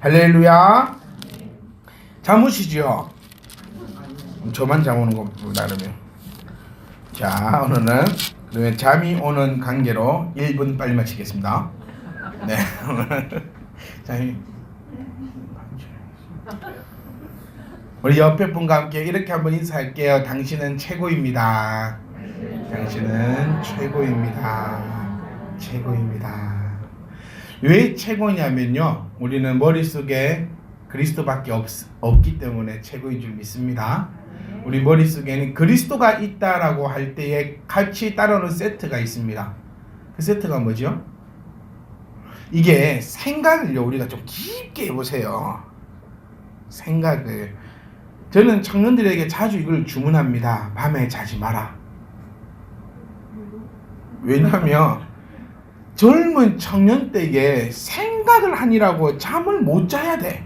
할렐루야. 잠으시죠? 저만 잠 오는 것보다 그러면. 자, 오늘은 잠이 오는 관계로 1분 빨리 마치겠습니다. 네. 잠이. 우리 옆에 분과 함께 이렇게 한번 인사할게요. 당신은 최고입니다. 당신은 최고입니다. 최고입니다. 왜 최고냐면요, 우리는 머릿속에 그리스도밖에 없기 때문에 최고인 줄 믿습니다. 우리 머릿속에는 그리스도가 있다라고 할 때에 같이 따라오는 세트가 있습니다. 그 세트가 뭐죠? 이게 생각을요, 우리가 좀 깊게 해보세요. 생각을. 저는 청년들에게 자주 이걸 주문합니다. 밤에 자지 마라. 왜냐하면 젊은 청년 때에 생각을 하니라고 잠을 못 자야 돼.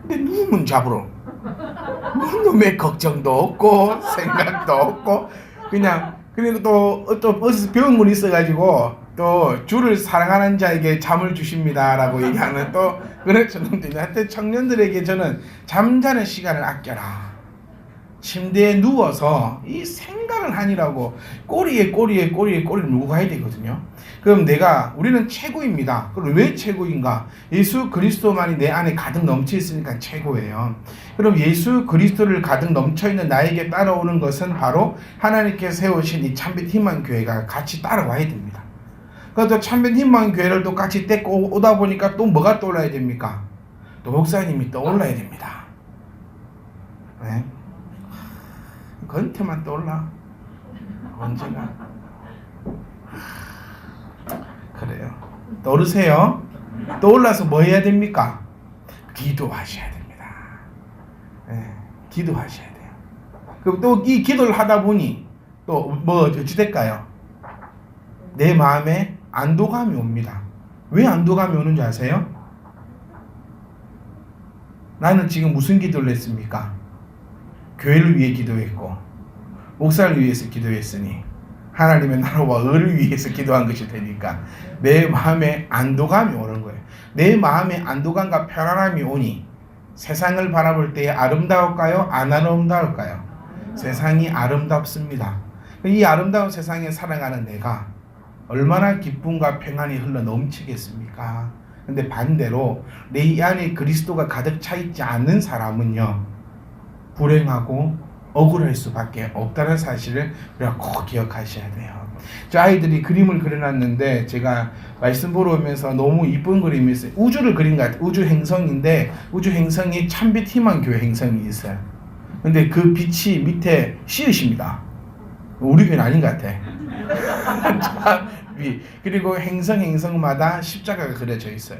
근데 누우면 잡으러. 놈의 걱정도 없고 생각도 없고 그냥. 그리고 또 어디서 배운 분이 있어가지고 또 주를 사랑하는 자에게 잠을 주십니다라고 얘기하는 또 그런 청년들이. 하여튼 청년들에게 저는 잠자는 시간을 아껴라. 침대에 누워서 이 생각을 하니라고 꼬리에 꼬리를 물고 가야 되거든요. 그럼 우리는 최고입니다. 그럼 왜 최고인가? 예수 그리스도만이 내 안에 가득 넘쳐 있으니까 최고예요. 그럼 예수 그리스도를 가득 넘쳐 있는 나에게 따라오는 것은 바로 하나님께서 세우신 이 참빛 희망 교회가 같이 따라와야 됩니다. 그래도 참빛 희망 교회를 또 같이 떼고 오다 보니까 또 뭐가 떠올라야 됩니까? 또 목사님이 떠올라야 됩니다. 네? 건태만 떠올라. 언제가. 그래요. 떠오르세요. 떠올라서 뭐 해야 됩니까? 기도하셔야 됩니다. 네, 기도하셔야 돼요. 그럼 또 이 기도를 하다 보니 또 뭐 어찌 될까요? 내 마음에 안도감이 옵니다. 왜 안도감이 오는지 아세요? 나는 지금 무슨 기도를 했습니까? 교회를 위해 기도했고 목사를 위해서 기도했으니 하나님의 나라와 의를 위해서 기도한 것일 테니까 내 마음에 안도감이 오는 거예요. 내 마음에 안도감과 편안함이 오니 세상을 바라볼 때 아름다울까요? 안 아름다울까요? 세상이 아름답습니다. 이 아름다운 세상에 살아가는 내가 얼마나 기쁨과 평안이 흘러 넘치겠습니까? 근데 반대로 내 안에 그리스도가 가득 차 있지 않는 사람은요, 불행하고 억울할 수밖에 없다는 사실을 우리가 꼭 기억하셔야 돼요. 저 아이들이 그림을 그려놨는데 제가 말씀 보러 오면서 너무 이쁜 그림이 있어요. 우주를 그린 것 같아요. 우주 행성인데 우주 행성이 참빛 희망교회 행성이 있어요. 근데 그 빛이 밑에 씨앗입니다. 우리 교회는 아닌 것 같아. 그리고 행성마다 십자가가 그려져 있어요.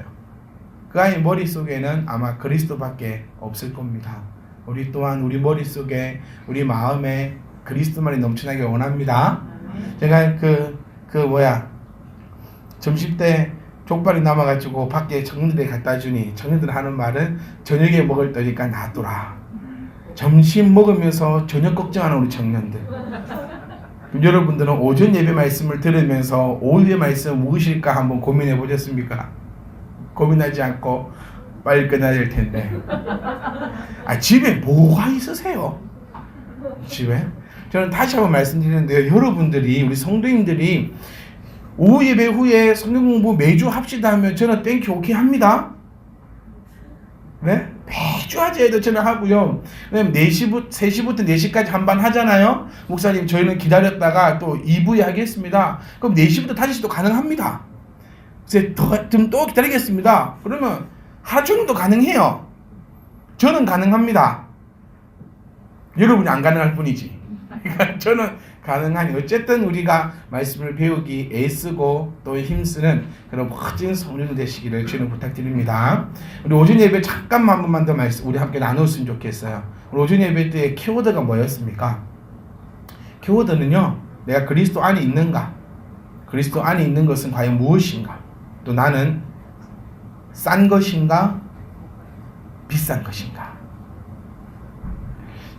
그 아이 머릿속에는 아마 그리스도밖에 없을 겁니다. 우리 또한 우리 머릿속에 우리 마음에 그리스도만이 넘쳐나게 원합니다. 제가 점심 때 족발이 남아가지고 밖에 청년들에 갖다 주니 청년들 하는 말은 저녁에 먹을 거니까 놔둬라. 점심 먹으면서 저녁 걱정하는 우리 청년들. 여러분들은 오전 예배 말씀을 들으면서 오후 예배 말씀 무엇일까 한번 고민해 보셨습니까? 고민하지 않고 빨리 끝나야 될 텐데. 집에 뭐가 있으세요? 집에? 저는 다시 한번 말씀드리는데요. 여러분들이, 우리 성도님들이 오후 예배 후에 성경 공부 매주 합시다 하면 저는 땡큐 오케이 합니다. 네? 매주 하자해도 저는 하고요. 왜냐면 3시부터 4시까지 한 반 하잖아요. 목사님, 저희는 기다렸다가 또 2부에 하겠습니다. 그럼 4시부터 5시도 가능합니다. 좀 또 기다리겠습니다. 그러면 하루 종일도 가능해요. 저는 가능합니다. 여러분이 안 가능할 뿐이지. 그러니까 저는 가능하니 어쨌든 우리가 말씀을 배우기 애쓰고 또 힘쓰는 그런 멋진 성령 되시기를 주님 부탁드립니다. 우리 오전 예배 잠깐만 한 번만 더 말씀 우리 함께 나눴으면 좋겠어요. 우리 오전 예배 때 키워드가 뭐였습니까? 키워드는요, 내가 그리스도 안에 있는가? 그리스도 안에 있는 것은 과연 무엇인가? 또 나는 싼 것인가? 비싼 것인가?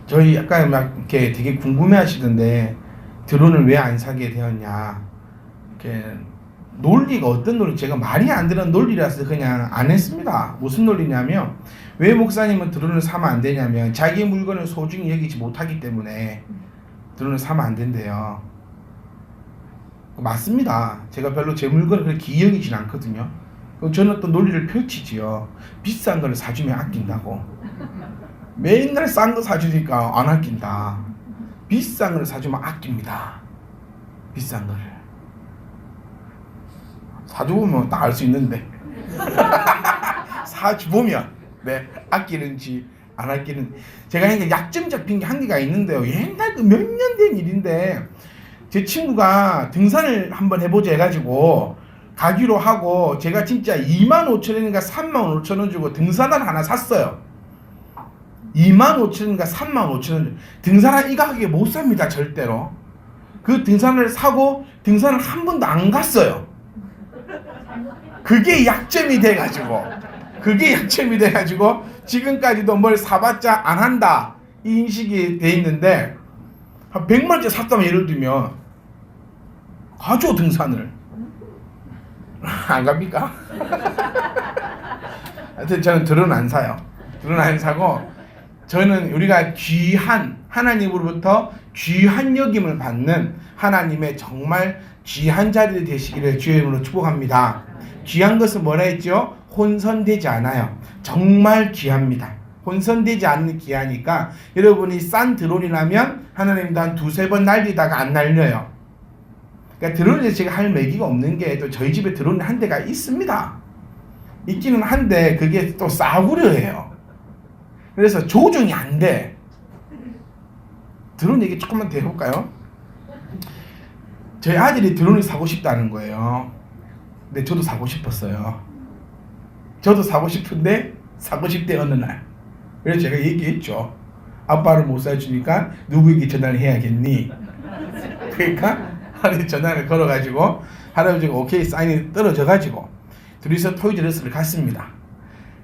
저희 약간 막 이렇게 되게 궁금해 하시던데 드론을 왜 안 사게 되었냐? 이렇게 논리가 어떤 논리, 제가 말이 안 되는 논리라서 그냥 안 했습니다. 무슨 논리냐면, 왜 목사님은 드론을 사면 안 되냐면 자기 물건을 소중히 여기지 못하기 때문에 드론을 사면 안 된대요. 맞습니다. 제가 별로 제 물건을 그렇게 귀히 여기진 않거든요. 그럼 저는 또 논리를 펼치지요. 비싼 걸 사주면 아낀다고. 맨날 싼 거 사주니까 안 아낀다. 비싼 걸 사주면 아낍니다. 비싼 거를 사주보면 다 알 수 있는데 사주보면 네, 아끼는지 안 아끼는. 제가 이게 약점 잡힌 게 한계가 있는데요. 옛날 그 몇 년 된 일인데 제 친구가 등산을 한번 해보자 해가지고 가기로 하고 제가 진짜 25,000원인가 35,000원 주고 등산화를 하나 샀어요. 25,000원인가 35,000원. 등산화 이 가격에 못 삽니다 절대로. 그 등산을 사고 등산을 한 번도 안 갔어요. 그게 약점이 돼가지고 지금까지도 뭘 사봤자 안 한다 이 인식이 돼 있는데, 한 100만원짜리 샀다면 예를 들면 가죠 등산을. 안 갑니까? 하여튼 저는 드론 안 사요. 드론 안 사고, 저는 우리가 귀한, 하나님으로부터 귀한 여김을 받는 하나님의 정말 귀한 자리 되시기를 주의 이름으로 축복합니다. 귀한 것은 뭐라 했죠? 혼선되지 않아요. 정말 귀합니다. 혼선되지 않는 귀하니까 여러분이 싼 드론이라면 하나님도 한 두세 번 날리다가 안 날려요. 그러니까 드론에 제가 할 얘기가 없는 게, 또 저희 집에 드론 한 대가 있습니다. 있기는 한데 그게 또 싸구려예요. 그래서 조정이 안 돼. 드론 얘기 조금만 더 해볼까요? 저희 아들이 드론을 사고 싶다는 거예요. 근데 저도 사고 싶었어요. 저도 사고 싶은데 사고 싶대 어느 날. 그래서 제가 얘기했죠. 아빠를 못 사주니까 누구에게 전화를 해야겠니? 그러니까 할아버지 전화를 걸어가지고 할아버지가 오케이 사인이 떨어져가지고 둘이서 토이즈러스를 갔습니다.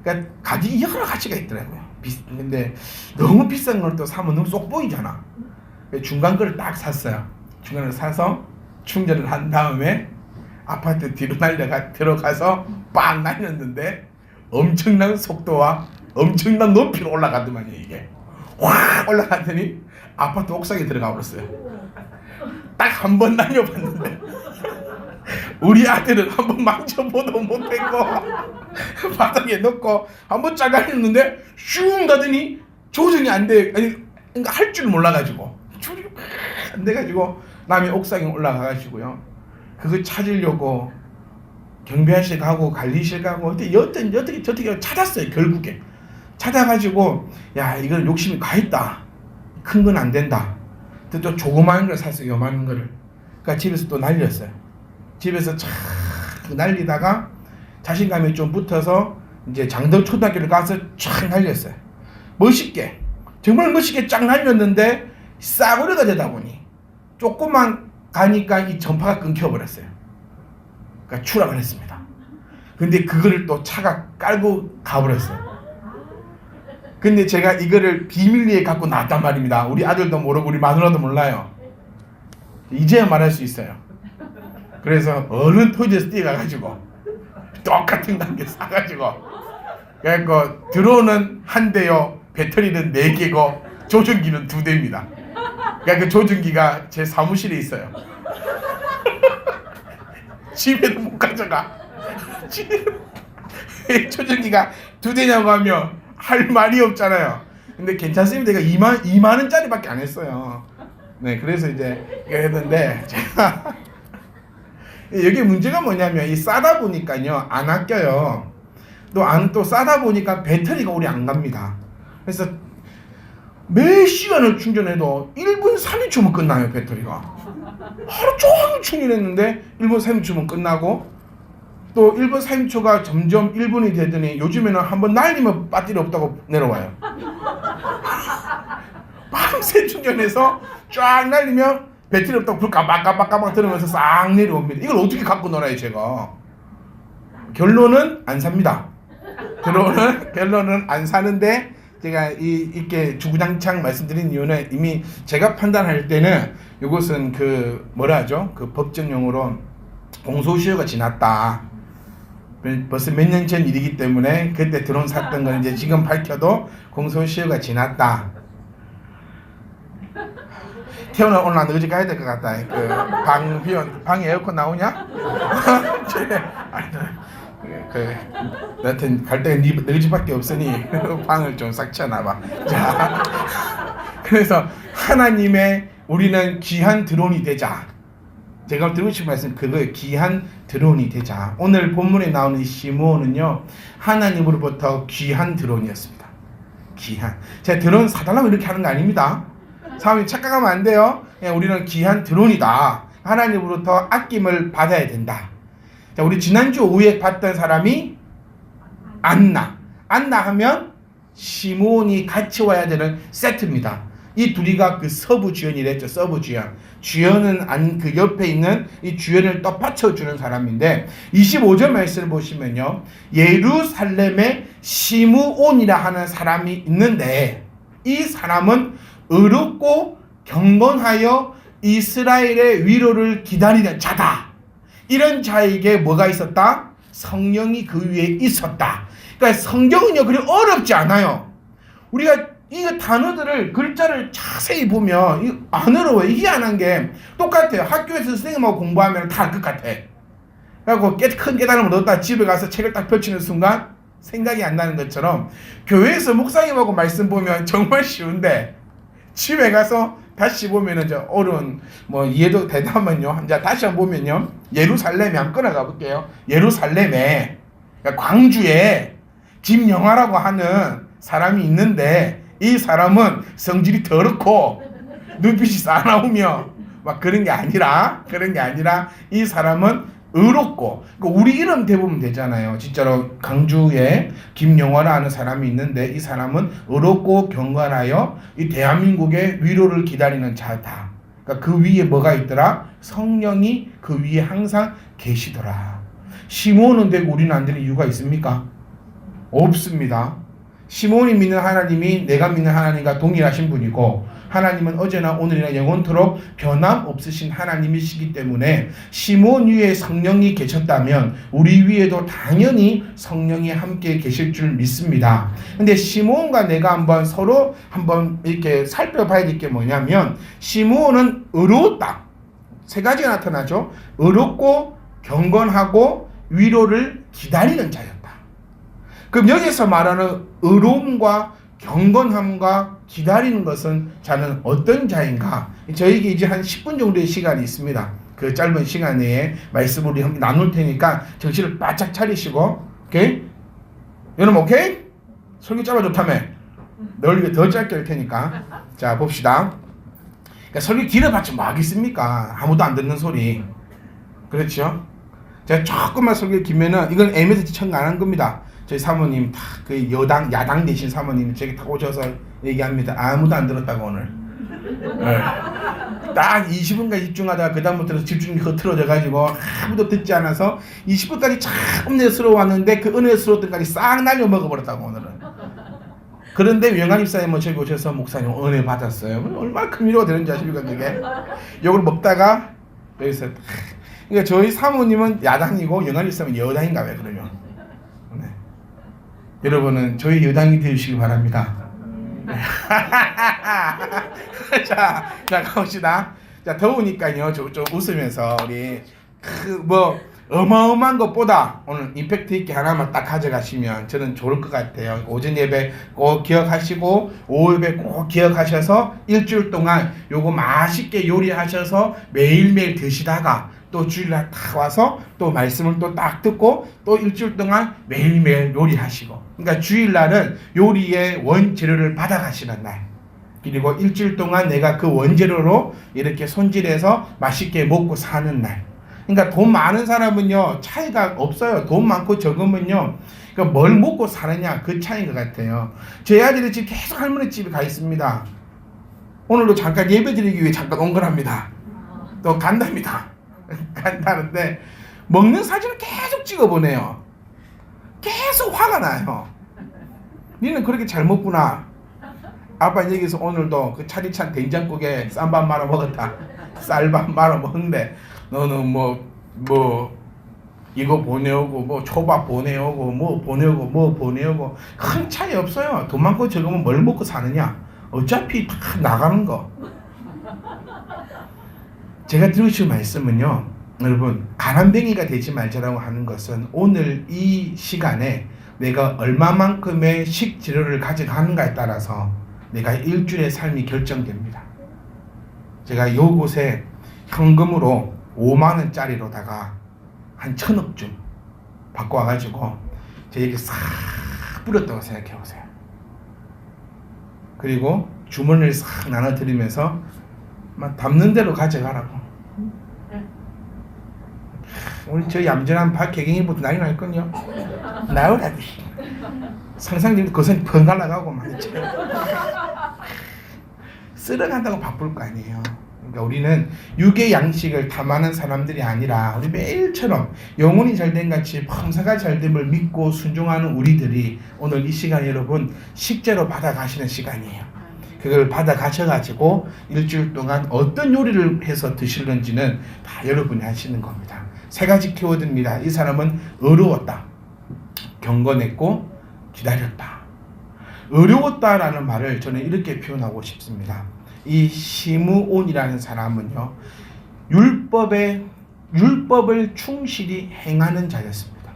그러니까 가격이 여러 가지가 있더라고요. 근데 너무 비싼 걸 또 사면 너무 쏙 보이잖아. 중간 거를 딱 샀어요. 중간을 사서 충전을 한 다음에 아파트 뒤로 들어가서 빵 날렸는데 엄청난 속도와 엄청난 높이로 올라가더만요. 이게 확 올라가더니 아파트 옥상에 들어가 버렸어요. 딱 한 번 날려봤는데 우리 아들은 한 번 만져보도 못했고 바닥에 넣고 한 번 쫙 날렸는데 슝 가더니 조정이 안 돼. 아니 그러니까 할 줄 몰라가지고 조정이 안 돼가지고 남의 옥상에 올라가가지고요. 그거 찾으려고 경비원실 가고 관리실 가고 어떻게 저떻게 찾았어요. 결국에 찾아가지고 야 이건 욕심이 가있다. 큰 건 안 된다. 또 조그마한 걸 샀어요. 요만한 거를. 그러니까 집에서 또 날렸어요. 집에서 쫙 날리다가 자신감이 좀 붙어서 이제 장덕 초등학교를 가서 쫙 날렸어요. 멋있게 정말 멋있게 쫙 날렸는데 싸구려가 되다 보니 조금만 가니까 이 전파가 끊겨버렸어요. 그러니까 추락을 했습니다. 근데 그거를 또 차가 깔고 가버렸어요. 근데 제가 이거를 비밀리에 갖고 나왔단 말입니다. 우리 아들도 모르고 우리 마누라도 몰라요. 이제야 말할 수 있어요. 그래서 얼른 토이즈에서 뛰어가가지고 똑같은 단계 사가지고 그래갖고 드론은 한 대요, 배터리는 4개고 조종기는 2대입니다. 그러니까 그 조종기가 제 사무실에 있어요. 집에도 못 가져가. 조종기가 2대냐고 하면 할 말이 없잖아요. 근데 괜찮습니다. 이거 2만 원짜리밖에 안 했어요. 네, 그래서 이제 했는데 제가 여기 문제가 뭐냐면 이 싸다 보니까요 안 아껴요. 또 싸다 보니까 배터리가 오래 안 갑니다. 그래서 몇 시간을 충전해도 1분 3초면 끝나요. 배터리가 하루 종일 충전했는데 1분 3초면 끝나고, 또 1분 3초가 점점 1분이 되더니 요즘에는 한번 날리면 배터리 없다고 내려와요. 밤새 충전해서 쫙 날리면 배터리 없다고 불 깜빡깜빡 들으면서 싹 내려옵니다. 이걸 어떻게 갖고 놀아요 제가. 결론은 안 삽니다. 결론은 안 사는데, 제가 이렇게 주구장창 말씀드린 이유는 이미 제가 판단할 때는 이것은 그 뭐라 하죠? 그 법정용어로 공소시효가 지났다. 벌써 몇 년 전 일이기 때문에 그때 드론 샀던 건 이제 지금 밝혀도 공소시효가 지났다. 태어나 오늘 나 너희 집 가야 될 것 같다. 방에 에어컨 나오냐? 여하튼 갈 때는 너희 집밖에 없으니 방을 좀 싹 쳐놔봐. 자, 그래서 하나님의 우리는 귀한 드론이 되자. 제가 드리고 싶은 말씀 그거예요. 귀한 드론이 되자. 오늘 본문에 나오는 이 시므온은요, 하나님으로부터 귀한 드론이었습니다. 귀한. 제가 드론 사달라고 이렇게 하는 거 아닙니다. 사람이 착각하면 안 돼요. 그냥 우리는 귀한 드론이다. 하나님으로부터 아낌을 받아야 된다. 자, 우리 지난주 오후에 봤던 사람이 안나. 안나 하면 시므온이 같이 와야 되는 세트입니다. 이 둘이가 그 서부 주연이랬죠. 서부 주연. 주연은 그 옆에 있는 이 주연을 떠받쳐주는 사람인데 25절 말씀을 보시면요. 예루살렘에 시므온이라 하는 사람이 있는데 이 사람은 의롭고 경건하여 이스라엘의 위로를 기다리는 자다. 이런 자에게 뭐가 있었다? 성령이 그 위에 있었다. 그러니까 성경은요, 그리 어렵지 않아요. 우리가 이 단어들을 글자를 자세히 보면 안 어려워요. 희한한 게 똑같아요. 학교에서 선생님하고 공부하면 다 알 것 같아. 그래갖고 큰 깨달음을 얻었다 집에 가서 책을 딱 펼치는 순간 생각이 안 나는 것처럼 교회에서 목사님하고 말씀 보면 정말 쉬운데 집에 가서 다시 보면은 저 어려운 이해도 되다면요. 자, 다시 한번 보면요. 예루살렘에 한번 끊어가 볼게요. 예루살렘에 그러니까 광주에 김영하라고 하는 사람이 있는데 이 사람은 성질이 더럽고 눈빛이 싸나우며 막 그런 게 아니라 이 사람은 의롭고, 우리 이름 대보면 되잖아요. 진짜로 강주에 김영화라는 사람이 있는데 이 사람은 의롭고 경건하여 이 대한민국의 위로를 기다리는 자다. 그러니까 그 위에 뭐가 있더라? 성령이 그 위에 항상 계시더라. 시므온은 되고 우리는 안 되는 이유가 있습니까? 없습니다. 시므온이 믿는 하나님이 내가 믿는 하나님과 동일하신 분이고 하나님은 어제나 오늘이나 영원토록 변함없으신 하나님이시기 때문에 시므온 위에 성령이 계셨다면 우리 위에도 당연히 성령이 함께 계실 줄 믿습니다. 근데 시므온과 내가 서로 이렇게 살펴봐야 될 게 뭐냐면 시므온은 의로웠다. 세 가지가 나타나죠. 의롭고 경건하고 위로를 기다리는 자였다. 그럼 여기서 말하는 의로움과 경건함과 기다리는 것은 자는 어떤 자인가? 저에게 이제 한 10분 정도의 시간이 있습니다. 그 짧은 시간 내에 말씀을 우리 나눌 테니까 정신을 바짝 차리시고, 오케이? 여러분 오케이? 설교 짧아 좋다며. 널 위해 더 짧게 할 테니까. 자, 봅시다. 그러니까 설교 길어봤자 뭐 하겠습니까? 아무도 안 듣는 소리. 그렇죠? 제가 조금만 설교 길면은 이건 애매해서 시청 안 한 겁니다. 저희 사모님 다 그 야당 되신 사모님이 저기 다 오셔서 얘기합니다. 아무도 안 들었다고 오늘. 네. 딱 20분간 집중하다가 그 다음부터는 집중이 흐트러져 가지고 아무도 듣지 않아서 20분까지 참 은혜스러웠는데 그 은혜스러웠던 까지 싹 날려 먹어버렸다고 오늘은. 그런데 영환 입사님 저기 오셔서 목사님 은혜 받았어요. 얼마나 큰 위로가 되는지 아십니까 그게? 요걸 먹다가 여기서 그러니까 저희 사모님은 야당이고 영환 입사님은 여당인가 왜 그러면? 네. 여러분은 저희 여당이 되시길 바랍니다. 자 가봅시다. 자, 더우니까요. 좀 웃으면서 우리 어마어마한 것보다 오늘 임팩트 있게 하나만 딱 가져가시면 저는 좋을 것 같아요. 오전 예배 꼭 기억하시고 오후 예배 꼭 기억하셔서 일주일 동안 요거 맛있게 요리하셔서 매일매일 드시다가 또 주일날 딱 와서 또 말씀을 또 딱 듣고 또 일주일 동안 매일매일 요리하시고, 그러니까 주일날은 요리의 원재료를 받아가시는 날, 그리고 일주일 동안 내가 그 원재료로 이렇게 손질해서 맛있게 먹고 사는 날. 그러니까 돈 많은 사람은요 차이가 없어요. 돈 많고 적으면요 그러니까 뭘 먹고 사느냐 그 차이인 것 같아요. 저희 아들이 지금 계속 할머니 집에 가 있습니다. 오늘도 잠깐 예배 드리기 위해 잠깐 온 거랍니다. 또 간답니다. 간다는데 먹는 사진을 계속 찍어보내요. 계속 화가 나요. 니는 그렇게 잘 먹구나. 아빠 여기서 오늘도 그 차디찬 된장국에 쌈밥 말아 먹었다. 쌀밥 말아 먹는데 너는 뭐 이거 보내오고 뭐 초밥 보내오고 뭐 보내오고 뭐 보내오고 큰 차이 없어요. 돈 많고 적으면 뭘 먹고 사느냐? 어차피 다 나가는 거. 제가 들으신 말씀은요, 여러분, 가난뱅이가 되지 말자라고 하는 것은 오늘 이 시간에 내가 얼마만큼의 식재료를 가져가는가에 따라서 내가 일주일의 삶이 결정됩니다. 제가 요곳에 현금으로 5만 원짜리로다가 한 1,000억쯤 받고 와가지고 제가 이렇게 싹 뿌렸다고 생각해 보세요. 그리고 주머니를 싹 나눠드리면서 막 담는 대로 가져가라고. 우리 저 얌전한 박혜경이부터 난리 날거든요. 나오라니. 상상님도 거기서 펑 갈라가고 막 쓸어간다고 바쁠 거 아니에요. 그러니까 우리는 육의 양식을 탐하는 사람들이 아니라 우리 매일처럼 영혼이 잘된 같이 범사가 잘됨을 믿고 순종하는 우리들이 오늘 이 시간 여러분 식재로 받아가시는 시간이에요. 그걸 받아가셔가지고 일주일 동안 어떤 요리를 해서 드실는지는 다 여러분이 하시는 겁니다. 3가지 키워드입니다. 이 사람은 어려웠다, 경건했고 기다렸다. 어려웠다라는 말을 저는 이렇게 표현하고 싶습니다. 이 시므온이라는 사람은요, 율법을 충실히 행하는 자였습니다.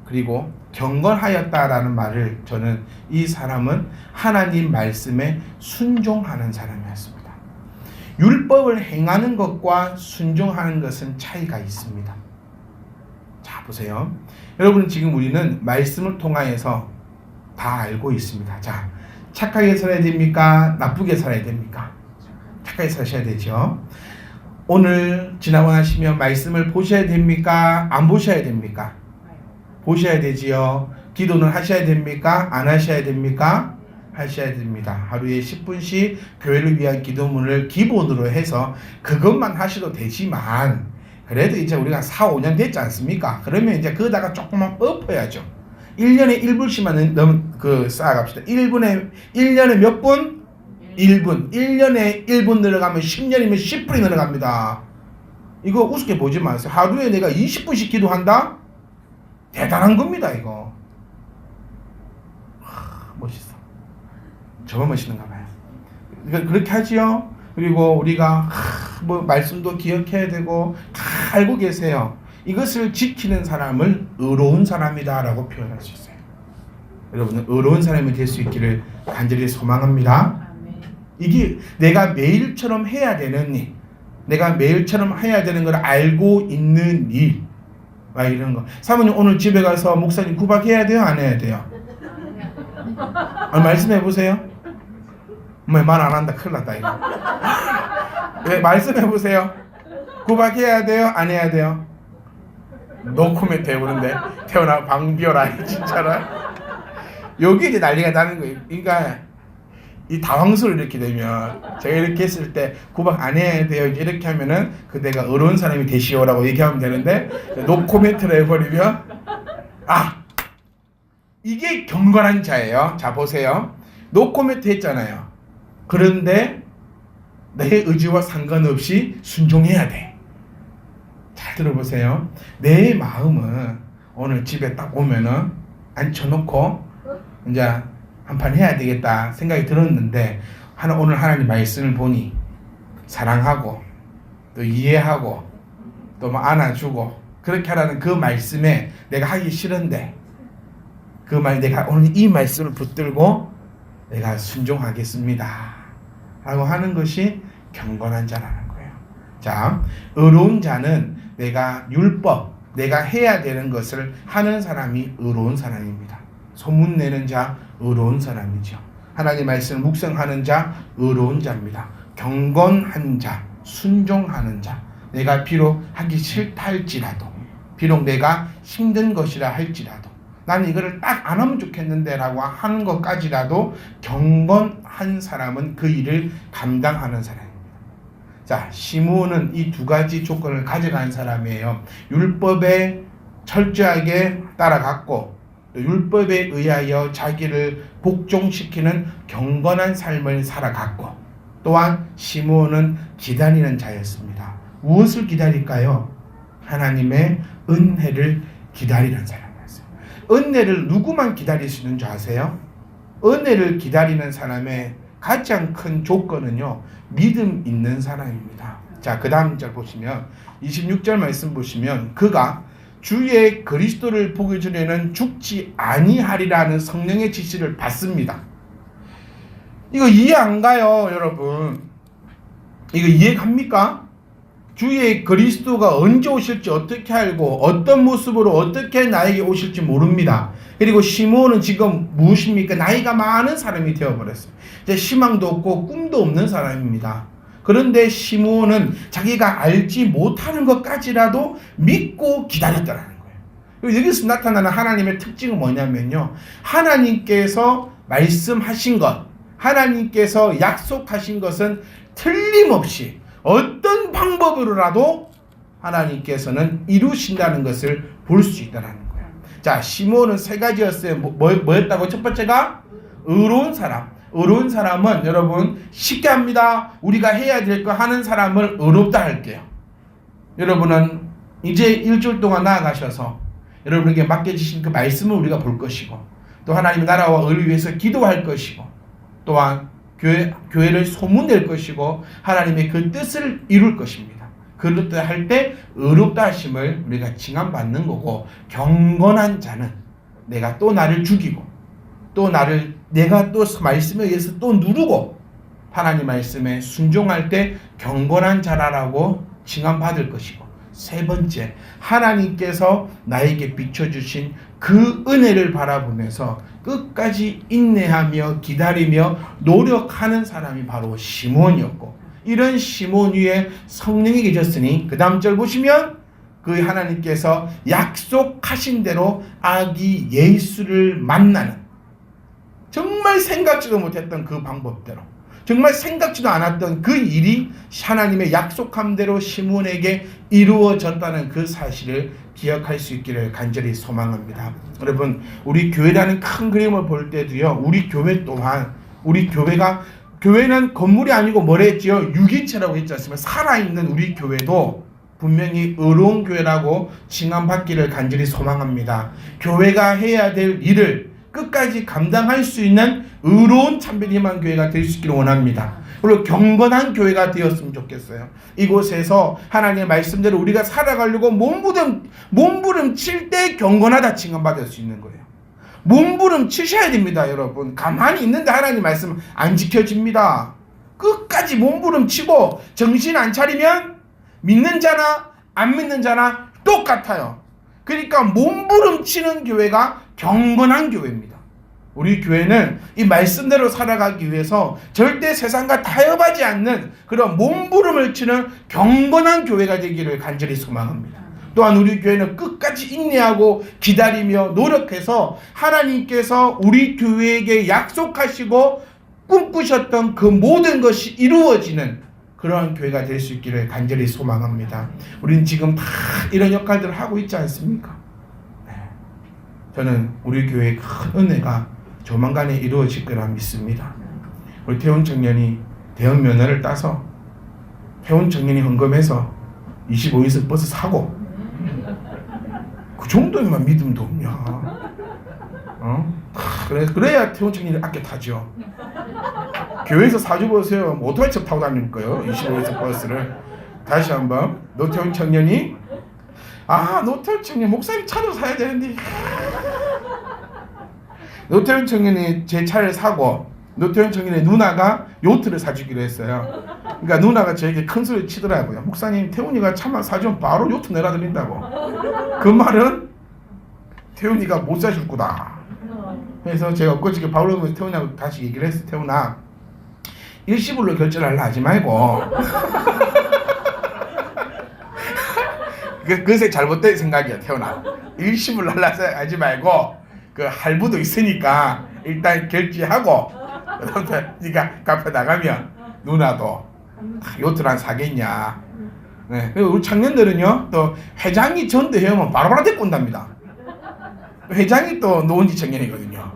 그리고 경건하였다라는 말을 저는 이 사람은 하나님 말씀에 순종하는 사람이었습니다. 율법을 행하는 것과 순종하는 것은 차이가 있습니다. 자, 보세요. 여러분, 지금 우리는 말씀을 통하여서 다 알고 있습니다. 자, 착하게 살아야 됩니까? 나쁘게 살아야 됩니까? 착하게 사셔야 되죠. 오늘 지나고 나시면 말씀을 보셔야 됩니까? 안 보셔야 됩니까? 보셔야 되지요. 기도는 하셔야 됩니까? 안 하셔야 됩니까? 하셔야 됩니다. 하루에 10분씩 교회를 위한 기도문을 기본으로 해서 그것만 하셔도 되지만 그래도 이제 우리가 4, 5년 됐지 않습니까? 그러면 이제 그거다가 조금만 엎어야죠. 1년에 1분씩만 쌓아갑시다. 1년에 몇 분? 1분. 1년에 1분 늘어가면 10년이면 10분이 늘어갑니다. 이거 우습게 보지 마세요. 하루에 내가 20분씩 기도한다? 대단한 겁니다, 이거. 멋있어. 저만 멋있는가 봐요. 그렇게 하지요. 그리고 우리가 뭐 말씀도 기억해야 되고 다 알고 계세요. 이것을 지키는 사람을 의로운 사람이다 라고 표현할 수 있어요. 여러분은 의로운 사람이 될 수 있기를 간절히 소망합니다. 이게 내가 매일처럼 해야 되는 일, 내가 매일처럼 해야 되는 걸 알고 있는 일, 막 이런 거. 사모님 오늘 집에 가서 목사님 구박해야 돼요? 안 해야 돼요? 말씀해 보세요. 말 안 한다. 큰일 났다 이거. 네, 말씀해 보세요. 구박해야 돼요? 안 해야 돼요? 노코멘트 해보는데 태어나 방비어라 진짜로. 여기 이제 난리가 나는 거예요. 그러니까 이 당황스러워. 이렇게 되면 제가 이렇게 했을 때 구박 안 해야 돼요 이렇게 하면은 내가 어려운 사람이 되시오라고 얘기하면 되는데 노코멘트를 해버리면 이게 경건한 자예요. 자, 보세요. 노코멘트 했잖아요. 그런데 내 의지와 상관없이 순종해야 돼. 잘 들어보세요. 내 마음은 오늘 집에 딱 오면은 앉혀놓고 이제 한판 해야 되겠다 생각이 들었는데 오늘 하나님 말씀을 보니 사랑하고 또 이해하고 또 뭐 안아주고 그렇게 하라는 그 말씀에 내가 하기 싫은데 내가 오늘 이 말씀을 붙들고 내가 순종하겠습니다 라고 하는 것이 경건한 자라는 거예요. 자, 의로운 자는 내가 율법, 내가 해야 되는 것을 하는 사람이 의로운 사람입니다. 소문내는 자, 의로운 사람이죠. 하나님 말씀을 묵상하는 자, 의로운 자입니다. 경건한 자, 순종하는 자. 내가 비록 하기 싫다 할지라도, 비록 내가 힘든 것이라 할지라도, 나는 이거를 딱 안 하면 좋겠는데 라고 하는 것까지라도 경건한 사람은 그 일을 감당하는 사람입니다. 자, 시므온은 이 2가지 조건을 가져간 사람이에요. 율법에 철저하게 따라갔고 율법에 의하여 자기를 복종시키는 경건한 삶을 살아갔고 또한 시므온은 기다리는 자였습니다. 무엇을 기다릴까요? 하나님의 은혜를 기다리는 사람이었어요. 은혜를 누구만 기다릴 수 있는 줄 아세요? 은혜를 기다리는 사람의 가장 큰 조건은요, 믿음 있는 사람입니다. 자, 그 다음 절 보시면 26절 말씀 보시면 그가 주의 그리스도를 보기 전에는 죽지 아니하리라는 성령의 지시를 받습니다. 이거 이해 안 가요, 여러분. 이거 이해갑니까? 주의 그리스도가 언제 오실지 어떻게 알고 어떤 모습으로 어떻게 나에게 오실지 모릅니다. 그리고 시몬은 지금 무엇입니까? 나이가 많은 사람이 되어버렸어요. 이제 희망도 없고 꿈도 없는 사람입니다. 그런데 시몬은 자기가 알지 못하는 것까지라도 믿고 기다렸다는 거예요. 여기서 나타나는 하나님의 특징은 뭐냐면요, 하나님께서 말씀하신 것, 하나님께서 약속하신 것은 틀림없이 어떤 방법으로라도 하나님께서는 이루신다는 것을 볼 수 있다는 거예요. 자, 시몬은 세 가지였어요. 뭐였다고? 첫 번째가 의로운 사람. 의로운 사람은 여러분 쉽게 합니다. 우리가 해야 될 거 하는 사람을 의롭다 할게요. 여러분은 이제 일주일 동안 나아가셔서 여러분에게 맡겨주신 그 말씀을 우리가 볼 것이고, 또 하나님의 나라와 의를 위해서 기도할 것이고, 또한 교회를 소문낼 것이고 하나님의 그 뜻을 이룰 것입니다. 그렇다 할 때 의롭다 하심을 우리가 칭함받는 거고, 경건한 자는 내가 또 나를 죽이고 또 내가 또 말씀에 의해서 또 누르고 하나님 말씀에 순종할 때 경건한 자라라고 칭함받을 것이고, 세 번째, 하나님께서 나에게 비춰주신 그 은혜를 바라보면서 끝까지 인내하며 기다리며 노력하는 사람이 바로 시몬이었고, 이런 시몬 위에 성령이 계셨으니 그 다음 절 보시면 그 하나님께서 약속하신 대로 아기 예수를 만나는, 정말 생각지도 못했던 그 방법대로, 정말 생각지도 않았던 그 일이 하나님의 약속한 대로 시몬에게 이루어졌다는 그 사실을 기억할 수 있기를 간절히 소망합니다. 여러분, 우리 교회라는 큰 그림을 볼 때도요, 우리 교회 또한, 교회는 건물이 아니고 뭐랬지요? 유기체라고 했지 않습니까? 살아있는 우리 교회도 분명히 의로운 교회라고 칭함받기를 간절히 소망합니다. 교회가 해야 될 일을 끝까지 감당할 수 있는 의로운 참변희망 교회가 될 수 있기를 원합니다. 그리고 경건한 교회가 되었으면 좋겠어요. 이곳에서 하나님의 말씀대로 우리가 살아가려고 몸부림 칠 때 경건하다 칭함받을 수 있는 거예요. 몸부림 치셔야 됩니다, 여러분. 가만히 있는데 하나님 말씀 안 지켜집니다. 끝까지 몸부림 치고 정신 안 차리면 믿는 자나 안 믿는 자나 똑같아요. 그러니까 몸부림 치는 교회가 경건한 교회입니다. 우리 교회는 이 말씀대로 살아가기 위해서 절대 세상과 타협하지 않는 그런 몸부림을 치는 경건한 교회가 되기를 간절히 소망합니다. 또한 우리 교회는 끝까지 인내하고 기다리며 노력해서 하나님께서 우리 교회에게 약속하시고 꿈꾸셨던 그 모든 것이 이루어지는 그러한 교회가 될 수 있기를 간절히 소망합니다. 우리는 지금 다 이런 역할들을 하고 있지 않습니까? 네. 저는 우리 교회의 큰 은혜가 조만간에 이루어질 거라 믿습니다. 우리 태훈 청년이 대형 면허를 따서 태훈 청년이 헌금해서 25인승 버스 사고, 그 정도면 믿음도 없냐? 그래야 태훈 청년이 아껴 타죠. 교회에서 사줘보세요. 오토바이처럼 타고 다닐 거예요. 25인승 버스를. 다시 한번, 노태훈 청년이, 노태훈 청년 목사님 차도 사야 되는데, 노태훈 청년이 제 차를 사고 노태훈 청년의 누나가 요트를 사주기로 했어요. 그러니까 누나가 저에게 큰 소리 치더라고요. 목사님, 태훈이가 차만 사주면 바로 요트 내놔드린다고. 그 말은 태훈이가 못 사줄 거다. 그래서 제가 엊그저께 바울로면서 태훈이하고 다시 얘기를 했어요. 태훈아, 일시불로 결제를 하지 말고 그것에 잘못된 생각이야. 태훈아, 일시불로 하지 말고 그 할부도 있으니까 일단 결제하고 그다음부터 네가 카페 나가면 누나도 요트를 안 사겠냐. 네. 그리고 우리 청년들은요, 또 회장이 전도해오면 바로바로 데리고 온답니다. 회장이 또 노은지 청년이거든요.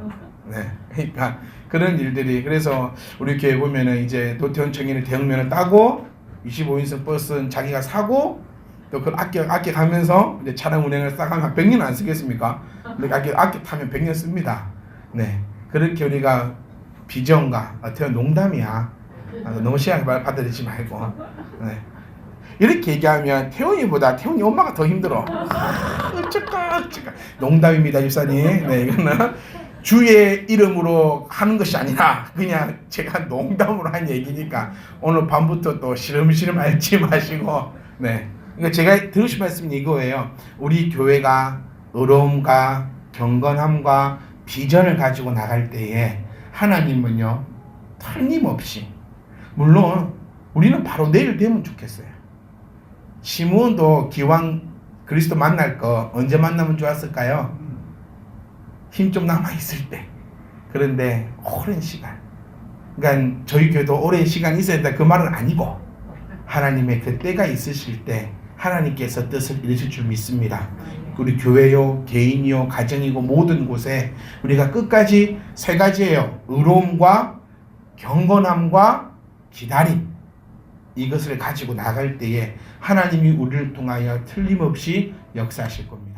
네. 그러니까 그런 일들이, 그래서 우리 교회 보면은 이제 노태훈 청년이 대형면을 따고 25인승 버스는 자기가 사고 또 그걸 아껴 가면서 이제 차량 운행을 싹 하면 100년 안 쓰겠습니까? 근데 아껴 타면 100년 씁니다. 네, 그렇게 우리가 비전과 어떻게 농담이야. 너무 심하게 받아들이지 말고. 네. 이렇게 얘기하면 태훈이보다 태훈이 엄마가 더 힘들어. 어쩔까. 농담입니다, 집사님. 네, 이거는 주의 이름으로 하는 것이 아니라 그냥 제가 농담으로 한 얘기니까 오늘 밤부터 또 시름시름 앓지 마시고. 네, 그러니까 제가 들으실 말씀이 이거예요. 우리 교회가 의로움과 경건함과 비전을 가지고 나갈 때에 하나님은요 틀림없이, 물론 우리는 바로 내일 되면 좋겠어요. 시므온도 기왕 그리스도 만날 거 언제 만나면 좋았을까요? 힘 좀 남아있을 때. 그런데 오랜 시간, 그러니까 저희 교회도 오랜 시간 있어야 된다 그 말은 아니고 하나님의 그 때가 있으실 때 하나님께서 뜻을 이루실 줄 믿습니다. 우리 교회요, 개인이요, 가정이고 모든 곳에 우리가 끝까지 세 가지예요. 의로움과 경건함과 기다림, 이것을 가지고 나갈 때에 하나님이 우리를 통하여 틀림없이 역사하실 겁니다.